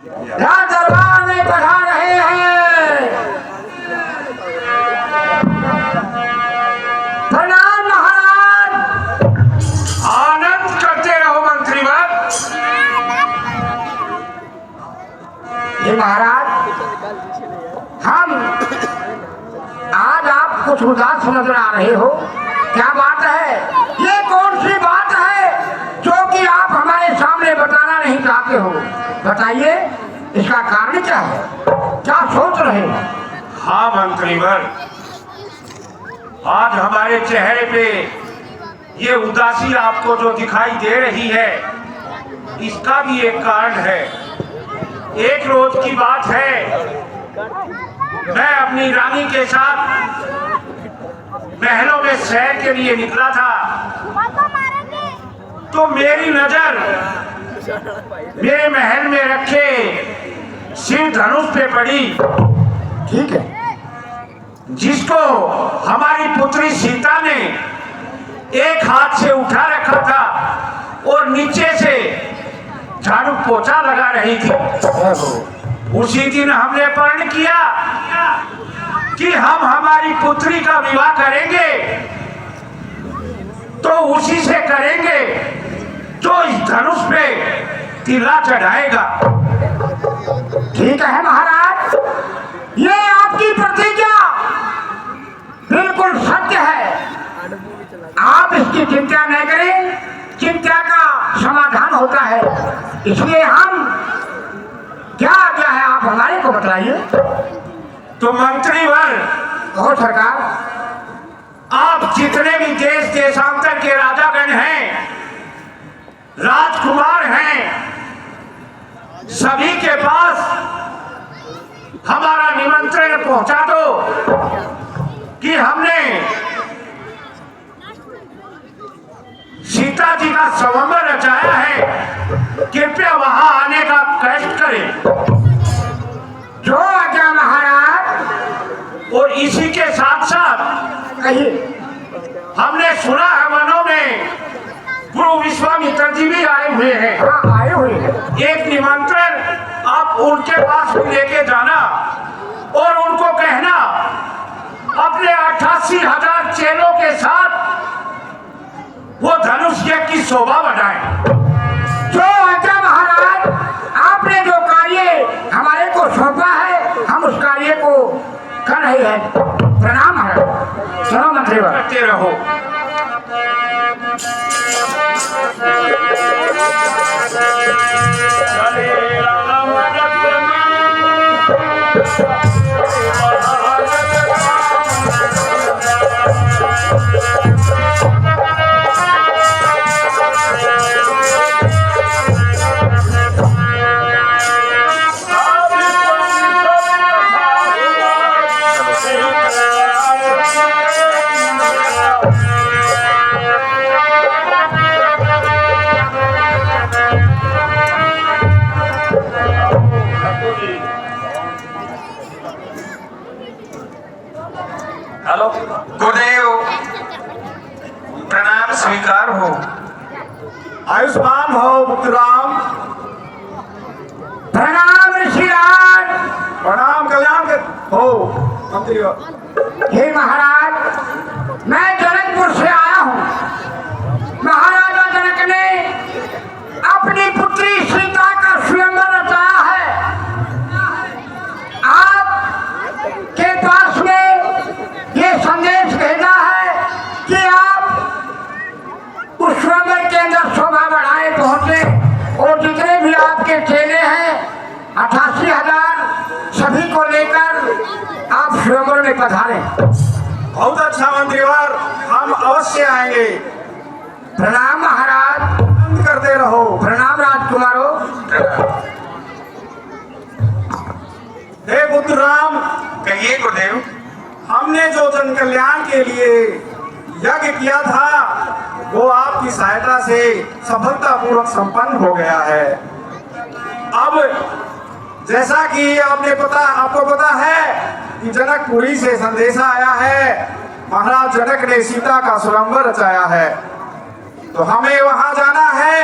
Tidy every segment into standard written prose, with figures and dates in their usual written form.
राज दरबार में पधार रहे हैं। प्रणाम महाराज। आनंद करते रहो मंत्रीवर। ये महाराज, हम आज आप कुछ उदास नजर आ रहे हो, क्या बात है? ये कौन सी बात है जो कि आप हमारे सामने बताना नहीं चाहते हो? बताइए, इसका कारण क्या है? क्या सोच रहे हैं? हाँ मंत्रीवर, आज हमारे चेहरे पे ये उदासी आपको जो दिखाई दे रही है, इसका भी एक कारण है। एक रोज की बात है, मैं अपनी रानी के साथ महलों में सैर के लिए निकला था, तो मेरी नजर मेरे महल में रखे शिव धनुष पे पड़ी। ठीक है। जिसको हमारी पुत्री सीता ने एक हाथ से उठा रखा था और नीचे से झाड़ू पोछा लगा रही थी। उसी दिन हमने प्रण किया कि हम हमारी पुत्री का विवाह करेंगे, तो उसी से करेंगे जो इस धनुष पे तिला चढ़ाएगा। ठीक है महाराज, ये आपकी प्रतिज्ञा बिल्कुल सत्य है। आप इसकी चिंता न करें, चिंता का समाधान होता है। इसलिए हम क्या है आप हमारे को बताइए। तो मंत्रीवर, और सरकार, आप जितने भी देश देशांतर के राजागण हैं, राजकुमार हैं, सभी के पास हमारा निमंत्रण पहुंचा दो कि हमने सीता जी का स्वयंवर रचाया है, कृपया वहां आने का कष्ट करें। जो आज्ञा महाराज। और इसी के साथ साथ कहिए। हमने सुना है वनों में गुरु विश्वामित्र जी भी आए हुए हैं। हाँ, आए हुए हैं। एक निमंत्रण आप उनके पास भी लेके जाना और उनको कहना अपने 88,000 चेलों के साथ वो धनुष यज्ञ की शोभा बढ़ाएं। जो आज्ञा महाराज, आपने जो कार्य हमारे को सौंपा है, हम उस कार्य को कर रहे हैं। प्रणाम महाराज। चलो मंत्रीवर, करते रहो। हेलो गुरुदेव, प्रणाम स्वीकार हो। आयुष्मान हो पुत्रराम। प्रणाम ऋषिराज। प्रणाम कल्याण हो मंत्री। हे महाराज, मैं जनकपुर से आया हूँ। महाराजा जनक ने अपनी पुत्री सीता का स्वयंवर रचाया है। आप के पास में ये संदेश भेजा है कि आप उस स्वयंवर के अंदर शोभा बढ़ाए पहुंचे, और जितने भी आपके चेले हैं 88,000, सभी को लेकर आप स्वयंवर में पधारे। बहुत अच्छा मंत्रीवर, हम अवश्य आएंगे। प्रणाम महाराज। आनंद करते रहो। प्रणाम राजकुमारों। हे पुत्रराम, कहिए गुरुदेव। हमने जो जन कल्याण के लिए यज्ञ किया था, वो आपकी सहायता से सफलतापूर्वक संपन्न हो गया है। अब जैसा कि आपको पता है कि जनकपुरी से संदेशा आया है, महाराज जनक ने सीता का स्वयंवर रचाया है, तो हमें वहां जाना है।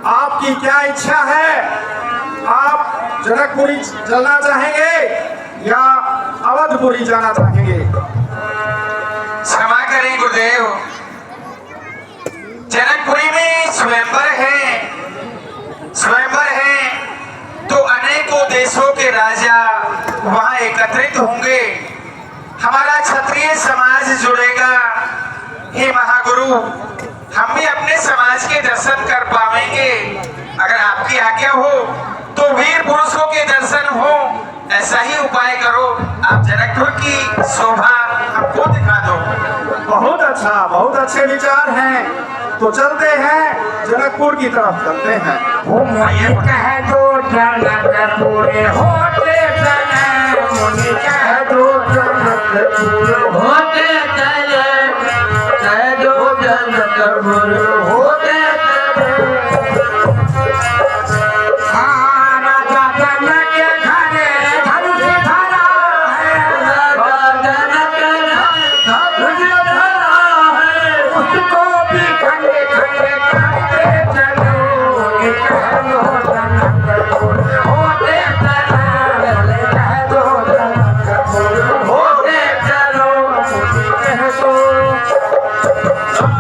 आपकी क्या इच्छा है? आप जनकपुरी चलना चाहेंगे या अवधपुरी जाना चाहेंगे? क्षमा करें गुरुदेव, जनकपुरी में स्वयंवर है तो अनेकों देशों के राजा वहां एकत्रित होंगे, हमारा क्षत्रिय समाज जुड़ेगा। हे महागुरु, हम भी अपने समाज के दर्शन कर पाएंगे। अगर आपकी आज्ञा हो तो वीर पुरुषों के दर्शन हो, ऐसा ही उपाय करो। आप जनकपुर की शोभा हमको दिखा दो। बहुत अच्छे विचार हैं। तो चलते हैं, जनकपुर की तरफ चलते हैं। वो मुझे कह दो जनकपुर होते चले, मुझे कह दो जनकपुर होते चले, कह दो जनकपुर होते चले। हाँ, राजा जनक के घरे धनुष धरा है, राजा जनक के धनुष धरा है, उसको भी खंडे खंडे करते चलो, ये कह दो जनकपुर होते चले, कह दो जनकपुर होते चलो, मुझे कह दो।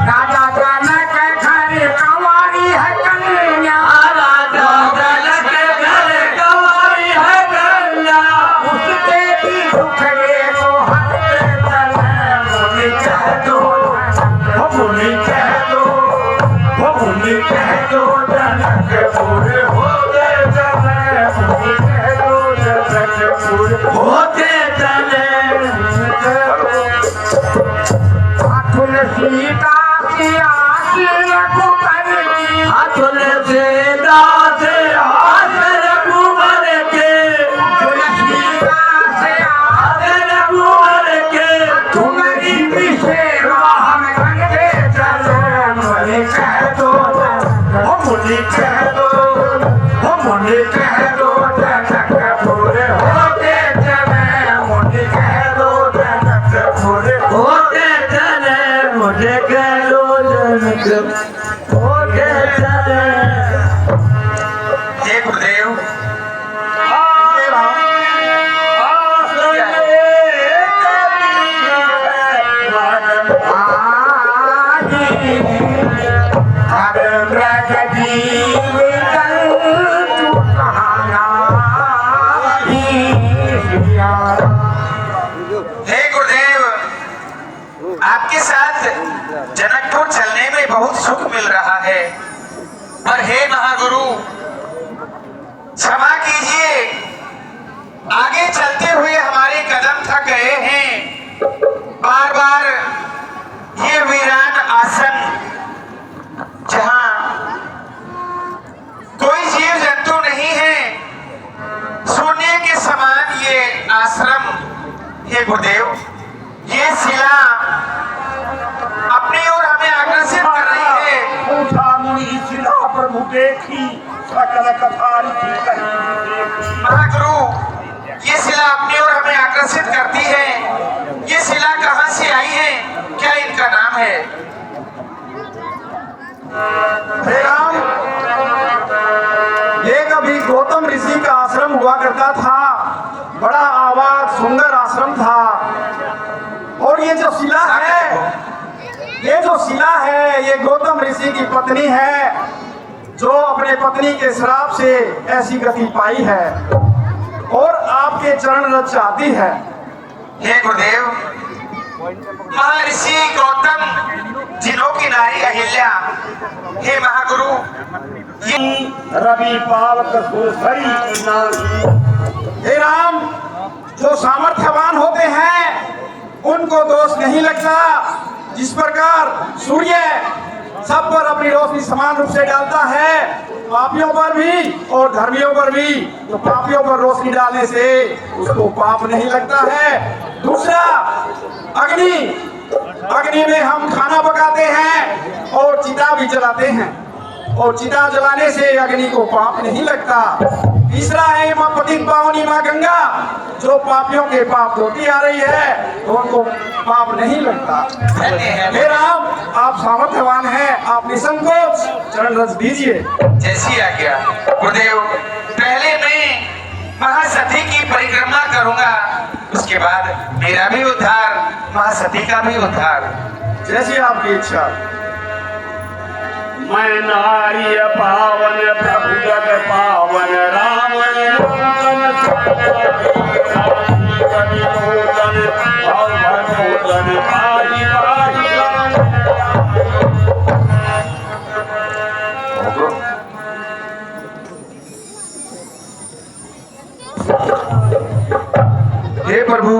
राजा जनक के घर कंवारी है कन्या, राजा जनक के घर कंवारी है कन्या, उसके भी दुखड़े को हटते चले, मुझे कह दो मुझे कह दो, मुझे कह दो जनकपुर होते चले, मुझे कह दो जनकपुर होते चले। तुलसीता की आस रघुबर की, तुलसीता से आस रघुबर के, तुलसीता से आस रघुबर के, तुम्हारी विषेवा हम करते चलो, मुझे कह दो मुझे कह दो, मुझे कह दो जनकपुर होते चले, मुझे कह दो जनकपुर होते चले, मुझे कह दो जनकपुर होते चले। हे गुरुदेव, हे गुरुदेव, आपके साथ जनकपुर चलने में बहुत सुख मिल रहा है, पर हे महागुरु क्षमा कीजिए, आगे चलते हुए हमारे कदम थक गए हैं। बार बार ये वीरान आसन, जहां कोई जीव जंतु नहीं है, शून्य के समान ये आश्रम। हे गुरुदेव, ये शिला अपनी ओर हमें आकर्षित कर रही है। उठा मुनि शिला प्रभु देखी, सकल कथा रीति कही देखी। महागुरु, ये शिला अपनी ओर हमें आकर्षित करती है। ये शिला कहाँ से आई है, क्या इनका नाम है? हे राम, ये कभी गौतम ऋषि का आश्रम हुआ करता था। बड़ा आबाद सुंदर आश्रम था। और ये जो शिला है, ये गौतम ऋषि की पत्नी है, जो अपने पत्नी के श्राप से ऐसी गति पाई है और आपके चरण रज चाहती है। हे गुरुदेव, महर्षि गौतम, जिनों की नारी अहिल्या, हे महागुरु, रवि पावक सुरसरी हे राम, जो सामर्थ्यवान होते हैं उनको दोष नहीं लगता। जिस प्रकार सूर्य सब पर अपनी रोशनी समान रूप से डालता है, पापियों पर भी और धर्मियों पर भी, तो पापियों पर रोशनी डालने से उसको पाप नहीं लगता है। दूसरा, अग्नि में हम खाना पकाते हैं और चिता भी जलाते हैं, और चिता जलाने से अग्नि को पाप नहीं लगता। तीसरा है माँ पतित पावनी माँ गंगा, जो पापियों के पाप धोती आ रही है तो उनको पाप नहीं लगता। हे राम, आप सामर्थ्यवान हैं, आप निसंकोच चरण रज दीजिए। जैसी आज्ञा। गुरुदेव, पहले मैं उसके बाद मेरा भी उद्धार, महासती का भी उद्धार। जैसी आपकी इच्छा। मैं नारी पावन प्रभु जग पावन राम हे प्रभु,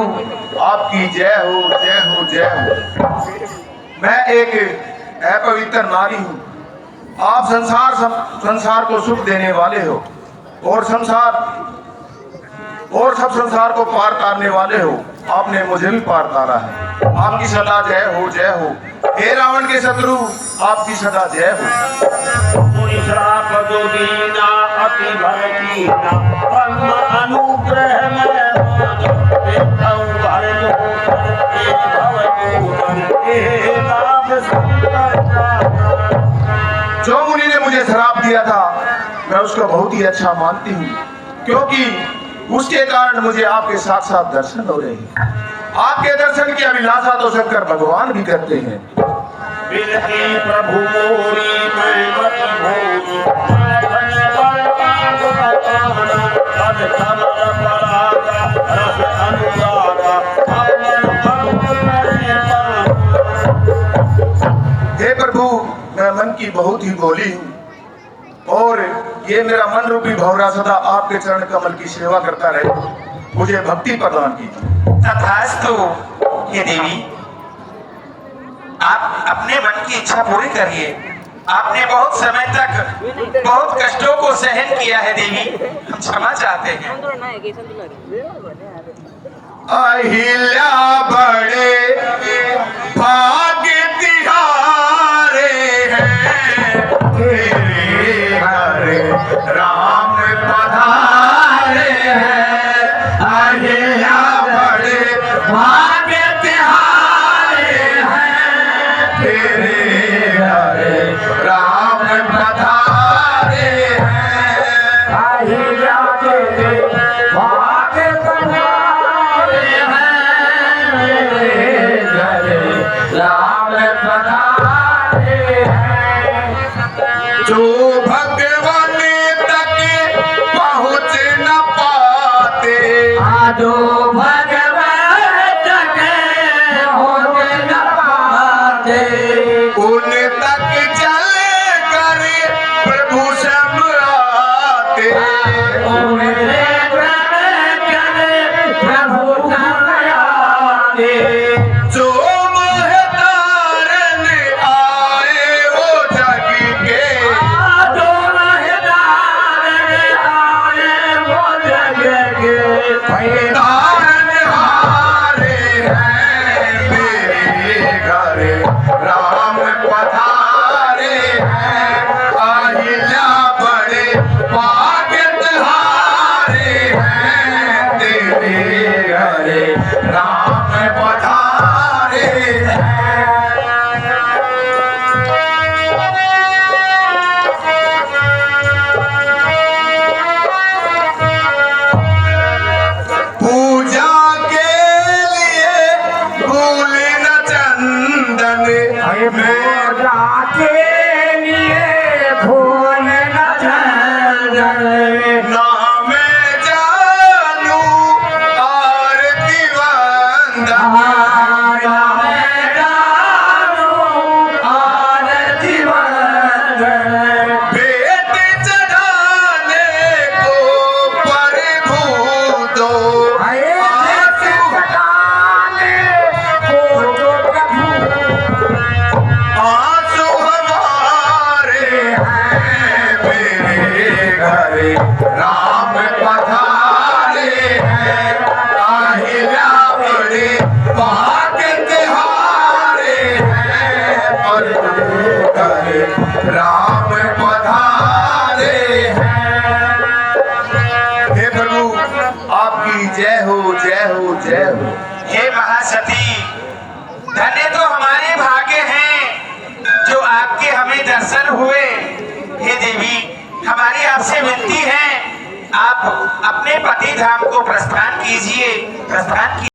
आपकी जय हो, जय हो, जय हो। मैं एक अपवित्र नारी हूँ। आप संसार को सुख देने वाले हो और सब संसार को पार तारने वाले हो। आपने मुझे भी पार तारा है। आपकी सदा जय हो, जय हो। हे रावण के शत्रु, आपकी सदा जय हो। श्राप जो दीना अति भरकीना ब्रह्म अनुग्रह में जो मुनि ने मुझे श्राप दिया था, मैं उसको बहुत ही अच्छा मानती हूँ, क्योंकि उसके कारण मुझे आपके साथ साथ दर्शन हो रहे हैं। आपके दर्शन की अभिलाषा तो शंकर भगवान भी करते हैं। प्रभु मोरी मैं मत भोरी, हे प्रभु, मैं मन की बहुत ही भोली हूँ और ये मेरा मन रूपी भौरा सदा आपके चरण कमल की सेवा करता रहे। मुझे भक्ति प्रदान कीजिए। तथास्तु। हे देवी, आप अपने मन की इच्छा पूरी करिए। आपने बहुत समय तक बहुत कष्टों को सहन किया है देवी, हम क्षमा चाहते हैं। अहिल्या बड़े भाग्य तिहारे हैं, तेरे घर राम पधारे हैं। अहिल्या बड़े भाग्य तिहारे हैं, तेरे घर राम पधारे हैं। अहिल्या बड़े भाग्य पधारे राम पधारे हैं। जो भगवान तक पहुँच न पाते, जो भगवान तक पहुँच न पाते, उन तक चल कर प्रभु सब आते। उन प्रभु सब आते। जो महतारन आए वो जग के, जो महतारन आए वो जग के, तारन हारे हैं मेरे घर राम पधारे हैं। अहिल्या बड़े भाग्य तिहारे हैं, तेरे घर राम पधारे हैं। पूजा के लिए फूल न चंदन, पूजा के लिए फूल न चंदन, ना मैं जानू आरती वंदन, ना मैं जानू आरती वंदन। भेंट चढ़ाने को प्रभु दो, आंसू हटाने को दो प्रभु। आंसू हमारे हैं मेरे घर राम पधारे हैं। अहिल्या बड़े भाग्य तिहारे हैं, प्रभु घर राम पधारे हैं। हे प्रभु, आपकी जय हो, जय हो, जय हो। हे महासती, धन्य तो हमारे भाग्य हैं जो आपके हमें दर्शन हुए। हे देवी, हमारी आपसे विनती है, आप अपने पति धाम को प्रस्थान कीजिए, प्रस्थान कीजिए।